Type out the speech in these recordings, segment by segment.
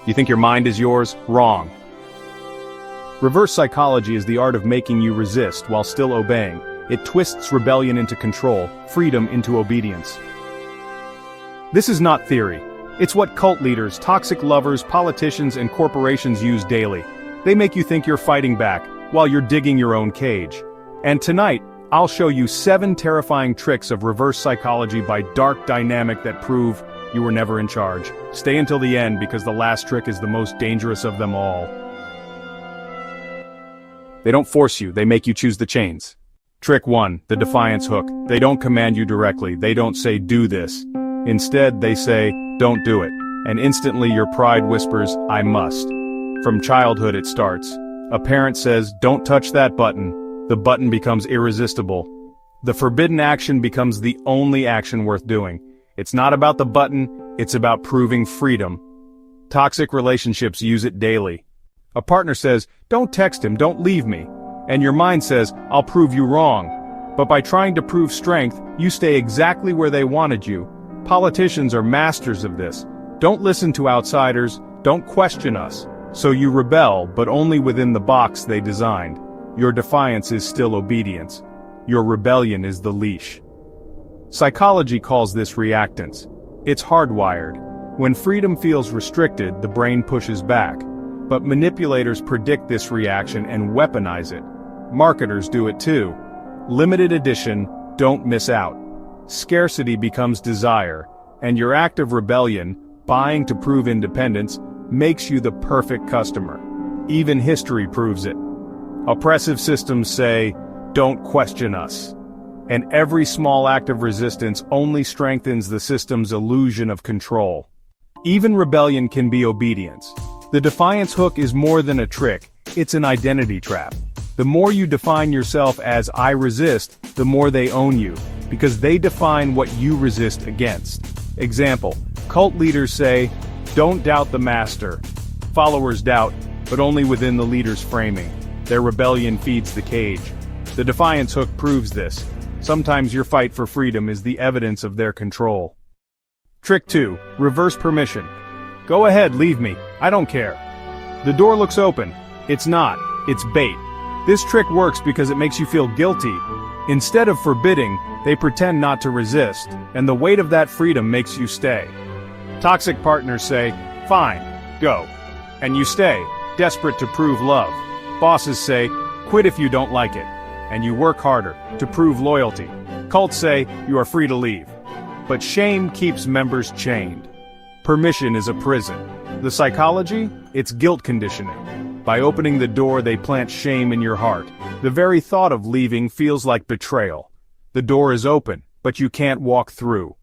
You think your mind is yours? Wrong. Reverse psychology is the art of making you resist while still obeying. It twists rebellion into control, freedom into obedience. This is not theory. It's what cult leaders, toxic lovers, politicians, and corporations use daily. They make you think you're fighting back, while you're digging your own cage. And tonight, I'll show you 7 terrifying tricks of reverse psychology by Dark Dynamic that prove you were never in charge. Stay until the end because the last trick is the most dangerous of them all. They don't force you, they make you choose the chains. Trick 1, the Defiance Hook. They don't command you directly, they don't say do this. Instead, they say, don't do it. And instantly your pride whispers, I must. From childhood it starts. A parent says, don't touch that button. The button becomes irresistible. The forbidden action becomes the only action worth doing. It's not about the button, it's about proving freedom. Toxic relationships use it daily. A partner says, don't text him, don't leave me. And your mind says, I'll prove you wrong. But by trying to prove strength, you stay exactly where they wanted you. Politicians are masters of this. Don't listen to outsiders, don't question us. So you rebel, but only within the box they designed. Your defiance is still obedience. Your rebellion is the leash. Psychology calls this reactance. It's hardwired. When freedom feels restricted, the brain pushes back. But manipulators predict this reaction and weaponize it. Marketers do it too. Limited edition, don't miss out. Scarcity becomes desire, and your act of rebellion, buying to prove independence, makes you the perfect customer. Even history proves it. Oppressive systems say, don't question us. And every small act of resistance only strengthens the system's illusion of control. Even rebellion can be obedience. The Defiance Hook is more than a trick, it's an identity trap. The more you define yourself as I resist, the more they own you, because they define what you resist against. Example, cult leaders say, don't doubt the master. Followers doubt, but only within the leader's framing. Their rebellion feeds the cage. The Defiance Hook proves this. Sometimes your fight for freedom is the evidence of their control. Trick 2, reverse permission. Go ahead, leave me, I don't care. The door looks open. It's not, it's bait. This trick works because it makes you feel guilty. Instead of forbidding, they pretend not to resist, and the weight of that freedom makes you stay. Toxic partners say, fine, go. And you stay, desperate to prove love. Bosses say, quit if you don't like it. And you work harder, to prove loyalty. Cults say, you are free to leave. But shame keeps members chained. Permission is a prison. The psychology? It's guilt conditioning. By opening the door, they plant shame in your heart. The very thought of leaving feels like betrayal. The door is open, but you can't walk through.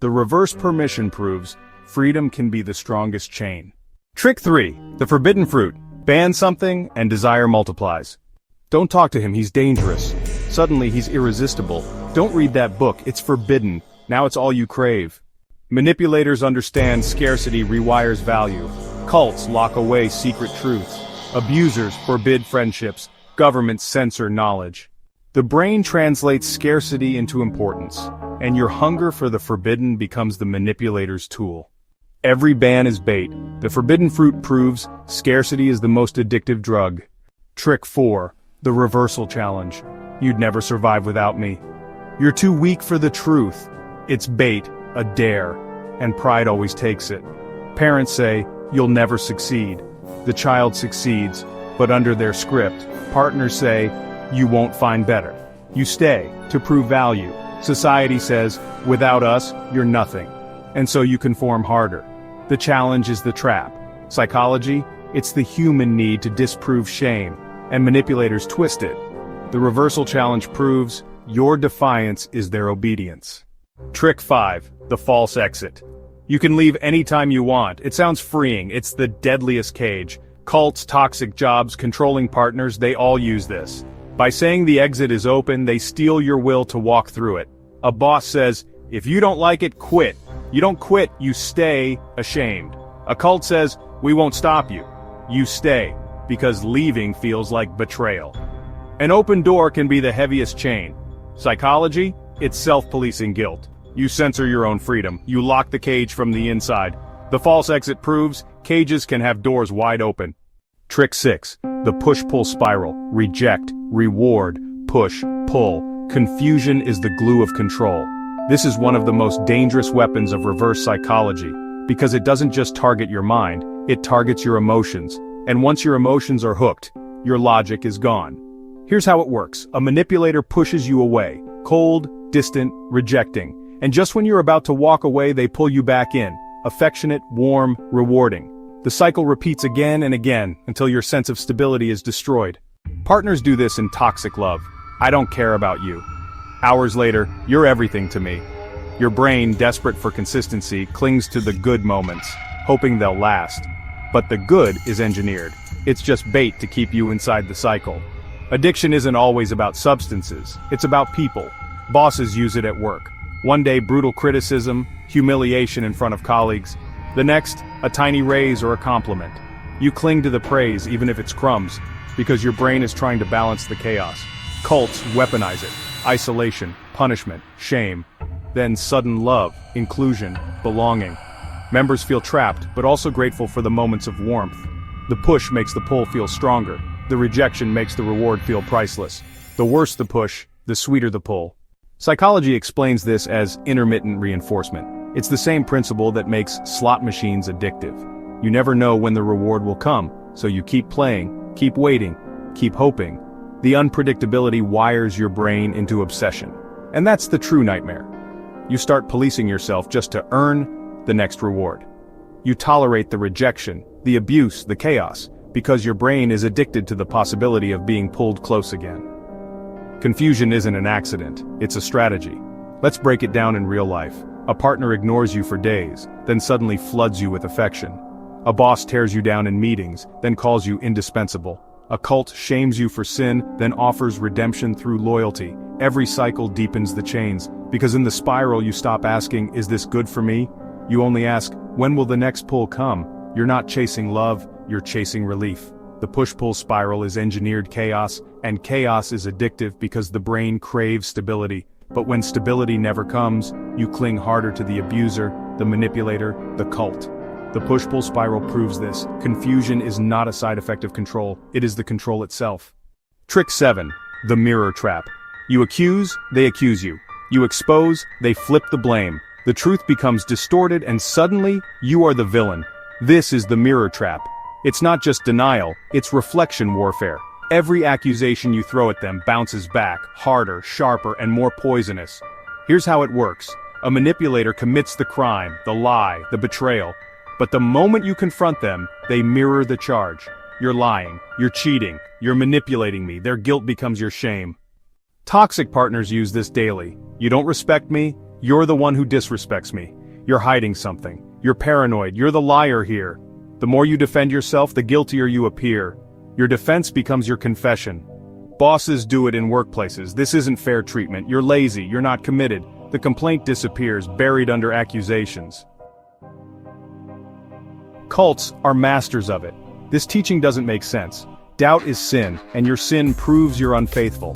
The reverse permission proves freedom can be the strongest chain. Trick 3, the forbidden fruit. Ban something and desire multiplies. Don't talk to him, he's dangerous. Suddenly he's irresistible. Don't read that book, it's forbidden. Now it's all you crave. Manipulators understand scarcity rewires value. Cults lock away secret truths. Abusers forbid friendships. Governments censor knowledge. The brain translates scarcity into importance, and your hunger for the forbidden becomes the manipulator's tool. Every ban is bait. The forbidden fruit proves scarcity is the most addictive drug. Trick 4, the reversal challenge. You'd never survive without me. You're too weak for the truth. It's bait, a dare, and pride always takes it. Parents say, you'll never succeed. The child succeeds, but under their script, partners say, you won't find better. You stay, to prove value. Society says, without us, you're nothing. And so you conform harder. The challenge is the trap. Psychology, it's the human need to disprove shame, and manipulators twist it. The reversal challenge proves your defiance is their obedience. Trick 5, the false exit. You can leave anytime you want. It sounds freeing, it's the deadliest cage. Cults, toxic jobs, controlling partners, they all use this. By saying the exit is open, they steal your will to walk through it. A boss says, if you don't like it, quit. You don't quit, you stay ashamed. A cult says, we won't stop you. You stay, because leaving feels like betrayal. An open door can be the heaviest chain. Psychology? It's self-policing guilt. You censor your own freedom. You lock the cage from the inside. The false exit proves cages can have doors wide open. Trick 6. The push-pull spiral. Reject, reward, push, pull. Confusion is the glue of control. This is one of the most dangerous weapons of reverse psychology, because it doesn't just target your mind, it targets your emotions. And once your emotions are hooked, your logic is gone. Here's how it works. A manipulator pushes you away, cold, distant, rejecting. And just when you're about to walk away, they pull you back in, affectionate, warm, rewarding. The cycle repeats again and again until your sense of stability is destroyed. Partners do this in toxic love. I don't care about you. Hours later, you're everything to me. Your brain, desperate for consistency, clings to the good moments, hoping they'll last. But the good is engineered. It's just bait to keep you inside the cycle. Addiction isn't always about substances, it's about people. Bosses use it at work. One day, brutal criticism, humiliation in front of colleagues. The next, a tiny raise or a compliment. You cling to the praise even if it's crumbs, because your brain is trying to balance the chaos. Cults weaponize it. Isolation, punishment, shame. Then sudden love, inclusion, belonging. Members feel trapped, but also grateful for the moments of warmth. The push makes the pull feel stronger. The rejection makes the reward feel priceless. The worse the push, the sweeter the pull. Psychology explains this as intermittent reinforcement. It's the same principle that makes slot machines addictive. You never know when the reward will come, so you keep playing, keep waiting, keep hoping. The unpredictability wires your brain into obsession. And that's the true nightmare. You start policing yourself just to earn the next reward. You tolerate the rejection, the abuse, the chaos, because your brain is addicted to the possibility of being pulled close again. Confusion isn't an accident, it's a strategy. Let's break it down in real life. A partner ignores you for days, then suddenly floods you with affection. A boss tears you down in meetings, then calls you indispensable. A cult shames you for sin, then offers redemption through loyalty. Every cycle deepens the chains, because in the spiral you stop asking, is this good for me? You only ask, when will the next pull come? You're not chasing love, you're chasing relief. The push-pull spiral is engineered chaos, and chaos is addictive because the brain craves stability. But when stability never comes, you cling harder to the abuser, the manipulator, the cult. The push-pull spiral proves this. Confusion is not a side effect of control, it is the control itself. Trick 7. The mirror trap. You accuse, they accuse you. You expose, they flip the blame. The truth becomes distorted and suddenly, you are the villain. This is the mirror trap. It's not just denial, it's reflection warfare. Every accusation you throw at them bounces back, harder, sharper, and more poisonous. Here's how it works. A manipulator commits the crime, the lie, the betrayal. But the moment you confront them, they mirror the charge. You're lying, you're cheating, you're manipulating me, their guilt becomes your shame. Toxic partners use this daily. You don't respect me, you're the one who disrespects me. You're hiding something. You're paranoid, you're the liar here. The more you defend yourself, the guiltier you appear. Your defense becomes your confession. Bosses do it in workplaces. This isn't fair treatment. You're lazy, you're not committed. The complaint disappears, buried under accusations. Cults are masters of it. This teaching doesn't make sense. Doubt is sin, and your sin proves you're unfaithful.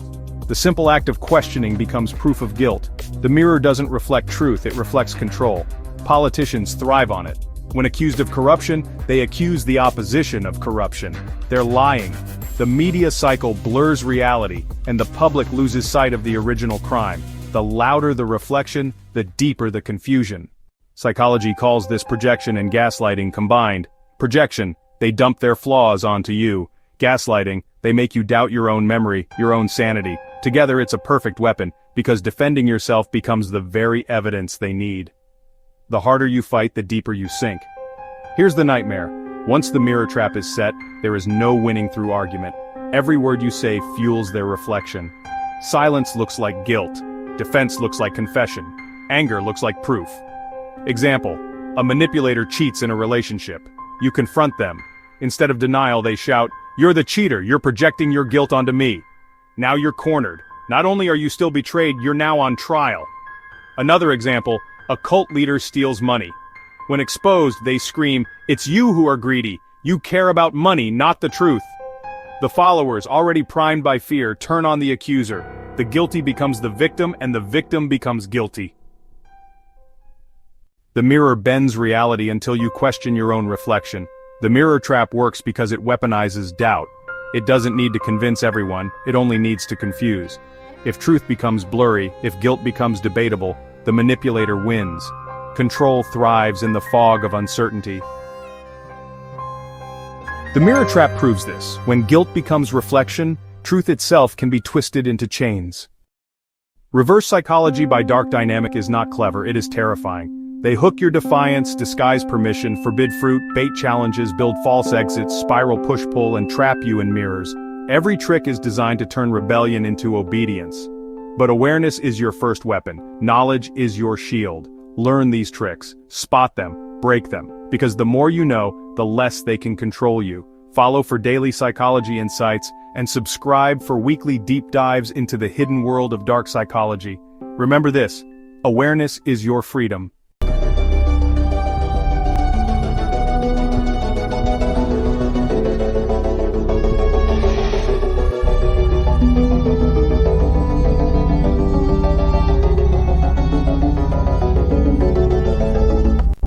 The simple act of questioning becomes proof of guilt. The mirror doesn't reflect truth, it reflects control. Politicians thrive on it. When accused of corruption, they accuse the opposition of corruption. They're lying. The media cycle blurs reality, and the public loses sight of the original crime. The louder the reflection, the deeper the confusion. Psychology calls this projection and gaslighting combined. Projection, they dump their flaws onto you. Gaslighting, they make you doubt your own memory, your own sanity. Together it's a perfect weapon, because defending yourself becomes the very evidence they need. The harder you fight, the deeper you sink. Here's the nightmare. Once the mirror trap is set, there is no winning through argument. Every word you say fuels their reflection. Silence looks like guilt. Defense looks like confession. Anger looks like proof. Example, a manipulator cheats in a relationship. You confront them. Instead of denial, they shout, "You're the cheater, you're projecting your guilt onto me." Now you're cornered. Not only are you still betrayed, you're now on trial. Another example, a cult leader steals money. When exposed, they scream, "It's you who are greedy. You care about money, not the truth." The followers, already primed by fear, turn on the accuser. The guilty becomes the victim, and the victim becomes guilty. The mirror bends reality until you question your own reflection. The mirror trap works because it weaponizes doubt. It doesn't need to convince everyone, it only needs to confuse. If truth becomes blurry, if guilt becomes debatable, the manipulator wins. Control thrives in the fog of uncertainty. The mirror trap proves this. When guilt becomes reflection, truth itself can be twisted into chains. Reverse psychology by Dark Dynamic is not clever, it is terrifying. They hook your defiance, disguise permission, forbid fruit, bait challenges, build false exits, spiral push-pull, and trap you in mirrors. Every trick is designed to turn rebellion into obedience. But awareness is your first weapon. Knowledge is your shield. Learn these tricks, spot them, break them, because the more you know, the less they can control you. Follow for daily psychology insights, and subscribe for weekly deep dives into the hidden world of dark psychology. Remember this: awareness is your freedom.